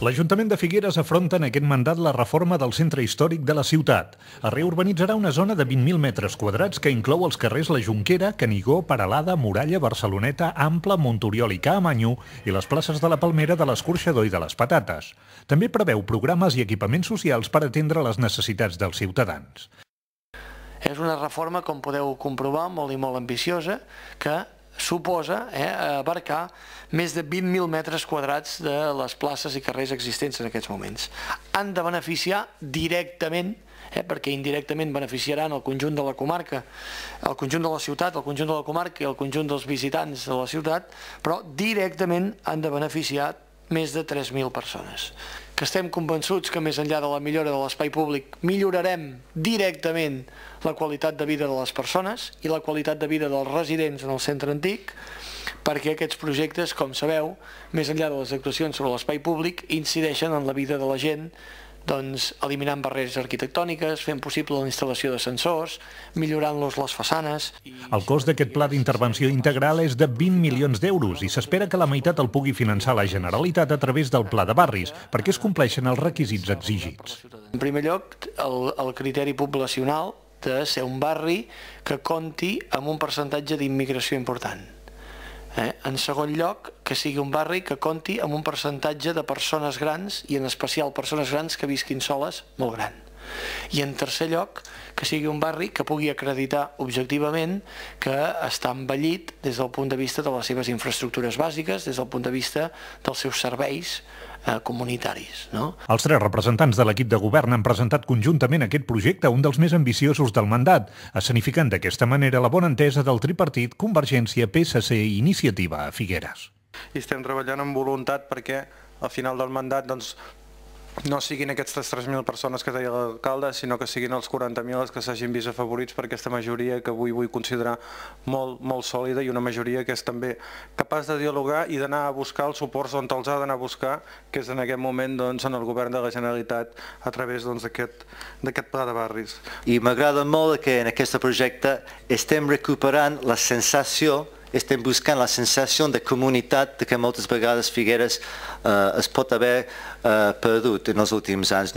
L'Ajuntament de Figueres afronta en aquest mandat la reforma del centre històric de la ciutat. Es reurbanitzarà una zona de 20.000 metres quadrats que inclou els carrers La Jonquera, Canigó, Peralada, Muralla, Barceloneta, Ample, Montoriol i Caamanyó i les places de la Palmera, de l'Escorxador i de les Patates. També preveu programes i equipaments socials per atendre les necessitats dels ciutadans. És una reforma, com podeu comprovar, molt i molt ambiciosa, que suposa abarcar més de 20.000 metres quadrats de les places i carrers existents en aquests moments. Han de beneficiar directament, perquè indirectament beneficiaran el conjunt de la comarca, el conjunt de la ciutat, el conjunt de la comarca i el conjunt dels visitants de la ciutat, però directament han de beneficiar més de 3.000 persones. Que estem convençuts que més enllà de la millora de l'espai públic millorarem directament la qualitat de vida de les persones i la qualitat de vida dels residents en el centre antic, perquè aquests projectes, com sabeu, més enllà de les actuacions sobre l'espai públic, incideixen en la vida de la gent, doncs eliminant barreres arquitectòniques, fent possible la instal·lació d'ascensors, millorant-los les façanes. El cost d'aquest pla d'intervenció integral és de 20 milions d'euros i s'espera que la meitat el pugui finançar la Generalitat a través del Pla de Barris, perquè es compleixen els requisits exigits. En primer lloc, el criteri poblacional de ser un barri que compti amb un percentatge d'immigració important. En segon lloc, que sigui un barri que compti amb un percentatge de persones grans, i en especial persones grans que visquin soles, molt gran. I en tercer lloc, que sigui un barri que pugui acreditar objectivament que està envellit des del punt de vista de les seves infraestructures bàsiques, des del punt de vista dels seus serveis comunitaris. Els tres representants de l'equip de govern han presentat conjuntament aquest projecte, un dels més ambiciosos del mandat, escenificant d'aquesta manera la bona entesa del tripartit, Convergència, PSC i Iniciativa a Figueres. I estem treballant amb voluntat perquè al final del mandat no siguin aquestes 3.000 persones que deia l'alcalde, sinó que siguin els 40.000 els que s'hagin vist afavorits per aquesta majoria que avui vull considerar molt sòlida i una majoria que és també capaç de dialogar i d'anar a buscar els suports on els ha d'anar a buscar, que és en aquest moment en el govern de la Generalitat a través d'aquest pla de barris. I m'agrada molt que en aquest projecte estem recuperant la sensació, estem buscant la sensació de comunitat que moltes vegades Figueres es pot haver perdut en els últims anys.